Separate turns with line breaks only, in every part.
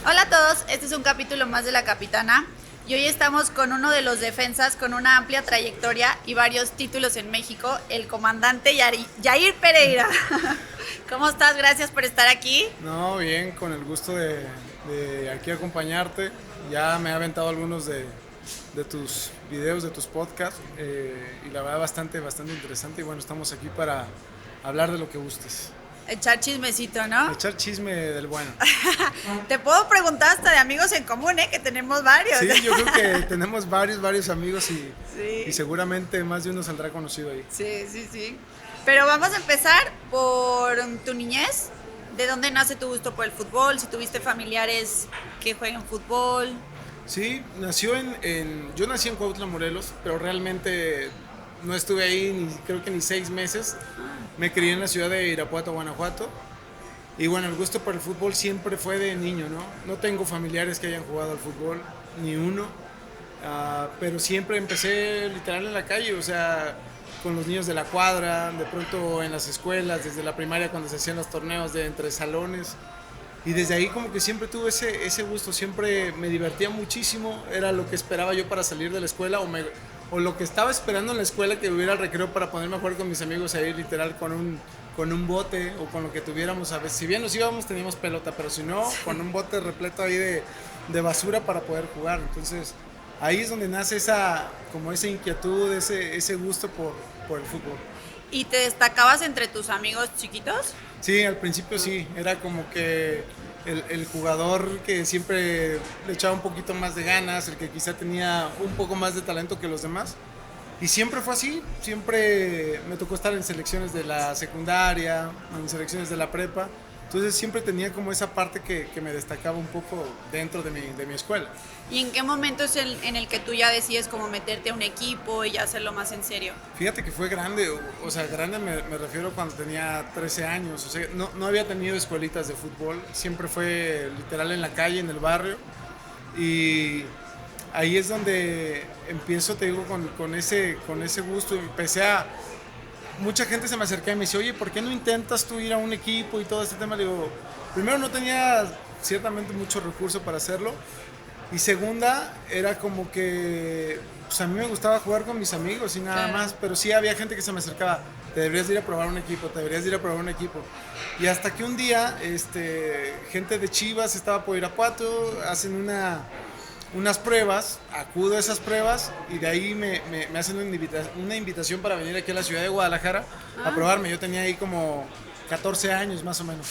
Hola a todos, este es un capítulo más de La Capitana y hoy estamos con uno de los defensas con una amplia trayectoria y varios títulos en México, el comandante Yair Pereira. ¿Cómo estás? Gracias por estar aquí.
No, bien, con el gusto de aquí acompañarte. Ya me he aventado algunos de tus videos, de tus podcasts, y la verdad bastante interesante. Y bueno, estamos aquí para hablar de lo que gustes.
Echar chismecito, ¿no?
Echar chisme del bueno.
Te puedo preguntar hasta de amigos en común, que tenemos varios.
Sí, yo creo que tenemos varios amigos
Sí.
y seguramente más de uno saldrá conocido ahí.
Sí. Pero vamos a empezar por tu niñez. ¿De dónde nace tu gusto por el fútbol? Si tuviste familiares que jueguen fútbol.
Sí, yo nací en Cuautla, Morelos, pero realmente no estuve ahí creo que ni 6 meses. Me crié en la ciudad de Irapuato, Guanajuato. Y bueno, el gusto por el fútbol siempre fue de niño, ¿no? No tengo familiares que hayan jugado al fútbol, ni uno. Pero siempre empecé literal en la calle, o sea, con los niños de la cuadra, de pronto en las escuelas, desde la primaria cuando se hacían los torneos de entre salones. Y desde ahí como que siempre tuve ese gusto, siempre me divertía muchísimo, era lo que esperaba yo para salir de la escuela o lo que estaba esperando en la escuela, que hubiera el recreo para ponerme a jugar con mis amigos ahí literal con un bote o con lo que tuviéramos. A veces, si bien nos íbamos teníamos pelota, pero si no, con un bote repleto ahí de basura para poder jugar. Entonces ahí es donde nace como esa inquietud, ese gusto por el fútbol.
¿Y te destacabas entre tus amigos chiquitos?
Sí, al principio sí, era como que el jugador que siempre le echaba un poquito más de ganas, el que quizá tenía un poco más de talento que los demás. Y siempre fue así, siempre me tocó estar en selecciones de la secundaria, en selecciones de la prepa. Entonces siempre tenía como esa parte que me destacaba un poco dentro de mi escuela.
¿Y en qué momento es en el que tú ya decides como meterte a un equipo y ya hacerlo más en serio?
Fíjate que fue grande, o sea, grande me refiero cuando tenía 13 años, o sea, no había tenido escuelitas de fútbol, siempre fue literal en la calle, en el barrio, y ahí es donde empiezo, te digo, con ese gusto, mucha gente se me acerca y me dice, oye, ¿por qué no intentas tú ir a un equipo y todo este tema? Le digo, primero no tenía ciertamente mucho recurso para hacerlo, y segunda, era como que pues a mí me gustaba jugar con mis amigos y nada más, pero sí había gente que se me acercaba, te deberías de ir a probar un equipo, te deberías de ir a probar un equipo. Y hasta que un día, gente de Chivas estaba por Irapuato, hacen unas pruebas, acudo a esas pruebas y de ahí me hacen una invitación para venir aquí a la ciudad de Guadalajara a probarme. Yo tenía ahí como 14 años más o menos.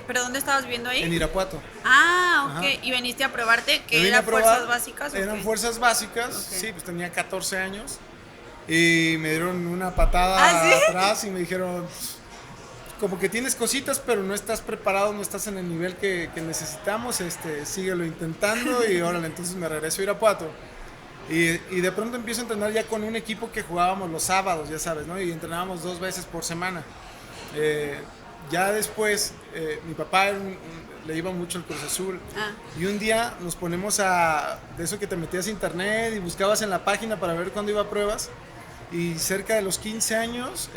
¿Pero dónde estabas viviendo ahí?
En Irapuato.
Ah, ok.
Ajá.
¿Y veniste a probarte?
Me
¿Que
vine
eran
a probar,
fuerzas básicas? ¿O
eran
qué?
fuerzas básicas,
Ok.
sí, pues tenía 14 años y me dieron una patada
¿Ah, sí?
atrás y me dijeron, "Pues, como que tienes cositas, pero no estás preparado, no estás en el nivel que necesitamos, síguelo intentando", y órale, entonces me regreso a Irapuato. Y de pronto empiezo a entrenar ya con un equipo que jugábamos los sábados, ya sabes, ¿no? Y entrenábamos 2 veces por semana. Eh, ya después, mi papá le iba mucho el Cruz Azul.
Ah.
Y un día nos ponemos de eso que te metías a internet y buscabas en la página para ver cuándo iba a pruebas. Y cerca de los 15 años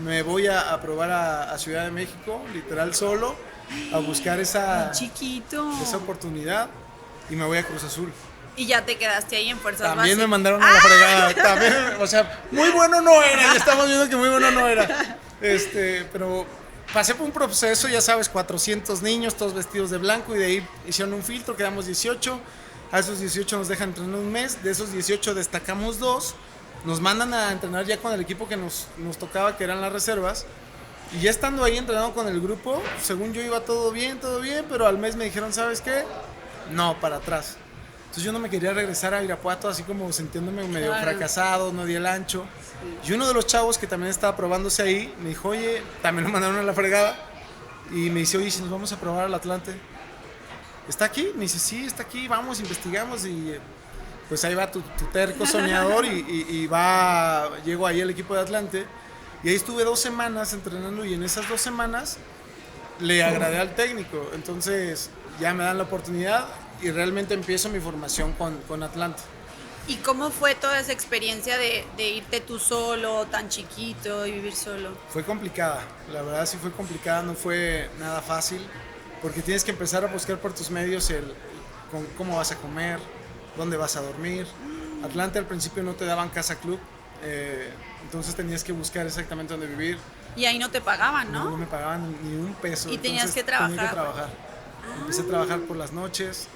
me voy a probar a Ciudad de México, literal solo, a buscar esa
Chiquito.
oportunidad y me voy a Cruz Azul.
Y ya te quedaste ahí en fuerzas
También
básicas.
me mandaron a la fregada. También, o sea, muy bueno no era. Ya estamos viendo que muy bueno no era. Pero pasé por un proceso, ya sabes, 400 niños, todos vestidos de blanco, y de ahí hicieron un filtro, quedamos 18. A esos 18 nos dejan entrenar un mes. De esos 18 destacamos 2. Nos mandan a entrenar ya con el equipo que nos tocaba, que eran las reservas. Y ya estando ahí entrenando con el grupo, según yo iba todo bien, pero al mes me dijeron, ¿sabes qué? No, para atrás. Entonces yo no me quería regresar a Irapuato así como sintiéndome medio fracasado, no di el ancho. Y uno de los chavos que también estaba probándose ahí me dijo, oye, también lo mandaron a la fregada. Y me dice, oye, si nos vamos a probar al Atlante, ¿está aquí? Me dice, sí, está aquí, vamos, investigamos. Y pues ahí va tu terco soñador llego ahí al equipo de Atlante. Y ahí estuve 2 semanas entrenando, y en esas 2 semanas le agradé al técnico. Entonces ya me dan la oportunidad y realmente empiezo mi formación con Atlante.
¿Y cómo fue toda esa experiencia de irte tú solo, tan chiquito, y vivir solo?
Fue complicada, la verdad sí fue complicada, no fue nada fácil. porque tienes que empezar a buscar por tus medios cómo vas a comer, dónde vas a dormir. Atlante al principio no te daban casa club, entonces tenías que buscar exactamente dónde vivir.
Y ahí no te pagaban, ¿no?
No me pagaban ni un peso.
Y tenías que trabajar.
Tenía que trabajar. Empecé a trabajar por las noches,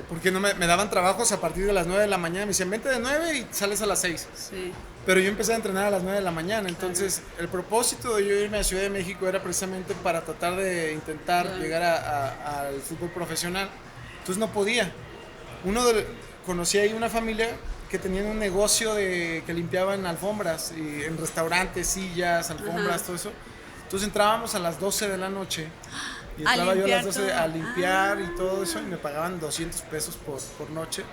porque no me daban trabajos a partir de las 9 de la mañana. Me decían, vente de 9 y sales a las 6.
Sí.
Pero yo empecé a entrenar a las 9 de la mañana. Entonces, el propósito de yo irme a Ciudad de México era precisamente para tratar de intentar llegar al fútbol profesional. Entonces, no podía. Conocí ahí una familia que tenían un negocio que limpiaban alfombras, y en restaurantes, sillas, alfombras, todo eso. Entonces entrábamos a las 12 de la noche y entraba yo a las 12 a limpiar y todo eso, y me pagaban 200 pesos por noche.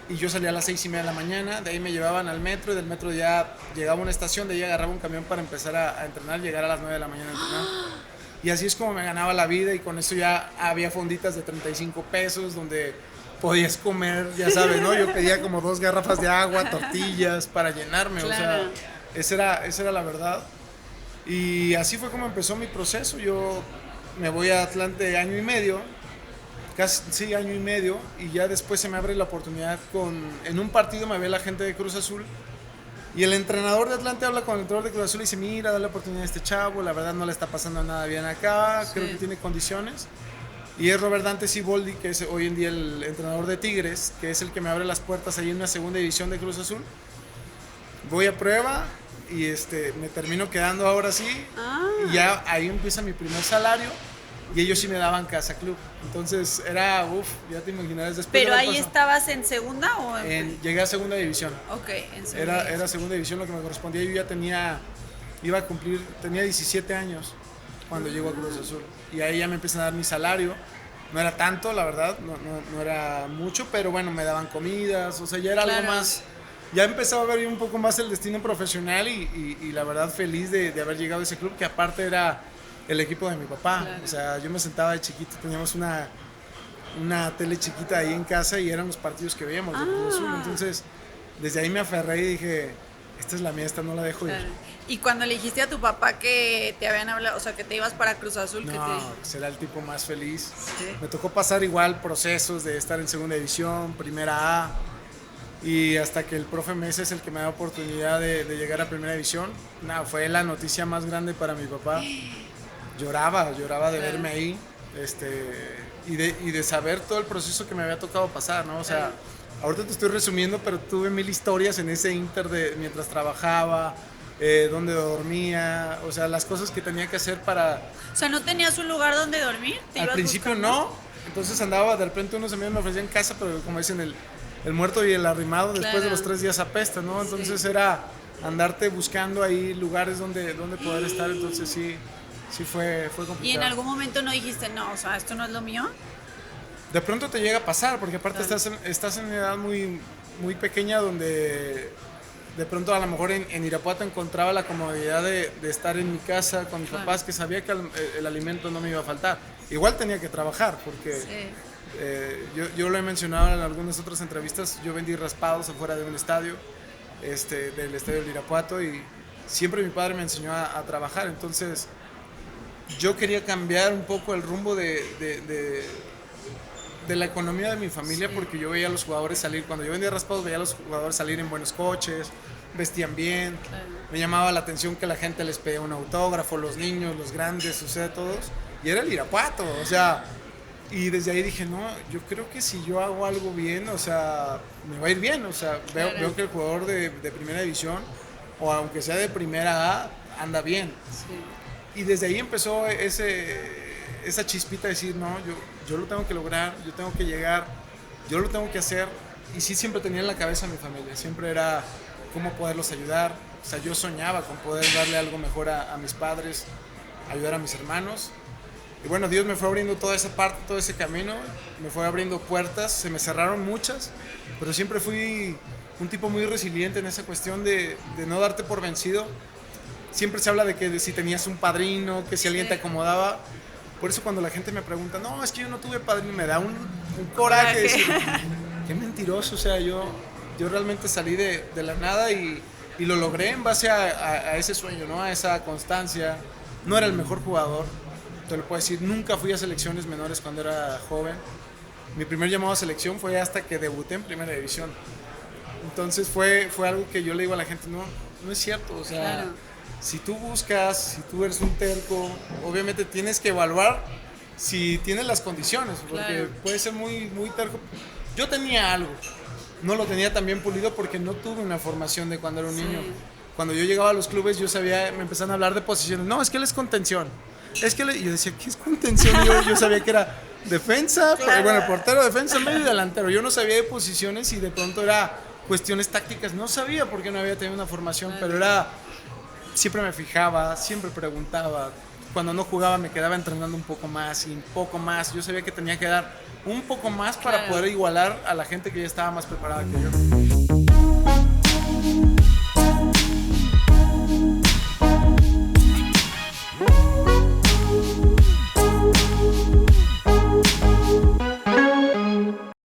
Y yo salía a las 6:30 de la mañana, de ahí me llevaban al metro, y del metro ya llegaba a una estación, de ahí agarraba un camión para empezar a entrenar, llegar a las 9 de la mañana a entrenar. Y así es como me ganaba la vida, y con eso ya había fonditas de 35 pesos donde podías comer, ya sabes, ¿no? Yo pedía como 2 garrafas de agua, tortillas para llenarme,
claro.
O sea, esa era la verdad. Y así fue como empezó mi proceso. Yo me voy a Atlante año y medio, casi año y medio, y ya después se me abre la oportunidad en un partido me ve la gente de Cruz Azul, y el entrenador de Atlante habla con el entrenador de Cruz Azul y dice, mira, dale la oportunidad a este chavo, la verdad no le está pasando nada bien acá, creo que tiene condiciones. Y es Robert Dante Siboldi, que es hoy en día el entrenador de Tigres, que es el que me abre las puertas ahí en una segunda división de Cruz Azul. Voy a prueba y me termino quedando ahora sí. Y ya ahí empieza mi primer salario, y ellos sí me daban casa club. Entonces era, ya te imaginarás después.
¿Pero ahí estabas en segunda o
llegué a segunda división.
Ok, en segunda.
Era segunda división lo que me correspondía. Yo ya tenía 17 años cuando llego a Cruz Azul. Y ahí ya me empiezan a dar mi salario. No era tanto, la verdad, no era mucho, pero bueno, me daban comidas, o sea, ya era algo más. Ya empezaba a ver un poco más el destino profesional, y la verdad feliz de haber llegado a ese club, que aparte era el equipo de mi papá. Claro. O sea, yo me sentaba de chiquito, teníamos una tele chiquita ahí en casa, y eran los partidos que veíamos de Cruz Azul. Entonces, desde ahí me aferré y dije, esta es la mía, esta no la dejo ir.
Y cuando le dijiste a tu papá que te habían hablado, o sea, que te ibas para Cruz Azul,
pues era el tipo más feliz. ¿Sí? Me tocó pasar igual procesos de estar en segunda división, primera A, y hasta que el profe Mesa es el que me da oportunidad de llegar a primera división. Fue la noticia más grande para mi papá. Lloraba de verme ahí, y de saber todo el proceso que me había tocado pasar, ¿no? O sea, ahorita te estoy resumiendo, pero tuve 1000 historias en ese inter mientras trabajaba, donde dormía, o sea, las cosas que tenía que hacer para...
O sea, ¿no tenías un lugar donde dormir?
Al principio no, entonces andaba, de repente unos amigos me ofrecían casa, pero como dicen, el muerto y el arrimado después de los 3 días apesta, ¿no? Entonces era andarte buscando ahí lugares donde poder estar, entonces sí fue complicado.
¿Y en algún momento no dijiste, no, o sea, esto no es lo mío?
De pronto te llega a pasar, porque aparte estás en una edad muy, muy pequeña, donde de pronto a lo mejor en Irapuato encontraba la comodidad de estar en mi casa con mis papás, que sabía que el alimento no me iba a faltar. Igual tenía que trabajar, porque yo lo he mencionado en algunas otras entrevistas, yo vendí raspados afuera de un estadio, del estadio del Irapuato, y siempre mi padre me enseñó a trabajar. Entonces yo quería cambiar un poco el rumbo de la economía de mi familia, porque yo veía a los jugadores salir, cuando yo vendía raspados veía a los jugadores salir en buenos coches, vestían bien, me llamaba la atención que la gente les pedía un autógrafo, los niños, los grandes, o sea, todos, y era el Irapuato, o sea, y desde ahí dije, no, yo creo que si yo hago algo bien, o sea, me va a ir bien, o sea, veo que el jugador de primera división, o aunque sea de primera A, anda bien. Sí. Y desde ahí empezó esa chispita de decir, no, yo lo tengo que lograr, yo tengo que llegar, yo lo tengo que hacer. Y sí, siempre tenía en la cabeza a mi familia, siempre era cómo poderlos ayudar. O sea, yo soñaba con poder darle algo mejor a mis padres, ayudar a mis hermanos. Y bueno, Dios me fue abriendo toda esa parte, todo ese camino, me fue abriendo puertas, se me cerraron muchas, pero siempre fui un tipo muy resiliente en esa cuestión de no darte por vencido. Siempre se habla de que si tenías un padrino, que si alguien te acomodaba. Por eso cuando la gente me pregunta, no, es que yo no tuve padrino, me da un coraje de decir, qué mentiroso. O sea, yo realmente salí de la nada y lo logré en base a ese sueño, ¿no? A esa constancia. No era el mejor jugador, te lo puedo decir, nunca fui a selecciones menores cuando era joven. Mi primer llamado a selección fue hasta que debuté en primera división. Entonces fue algo que yo le digo a la gente, no es cierto, o sea,
Claro.
si tú buscas, si tú eres un terco, obviamente tienes que evaluar si tienes las condiciones, porque
Claro.
puede ser muy, muy terco. Yo tenía algo, no lo tenía tan bien pulido porque no tuve una formación de cuando era un
Sí.
niño. Cuando yo llegaba a los clubes yo sabía, me empezaron a hablar de posiciones, no, es que él es contención, es que y yo decía, ¿qué es contención? Y yo sabía que era defensa,
Claro.
bueno, portero, defensa, medio y delantero. Yo no sabía de posiciones y de pronto era cuestiones tácticas, no sabía porque no había tenido una formación, pero era, siempre me fijaba, siempre preguntaba. Cuando no jugaba me quedaba entrenando un poco más y un poco más. Yo sabía que tenía que dar un poco más para
Claro.
poder igualar a la gente que ya estaba más preparada que yo.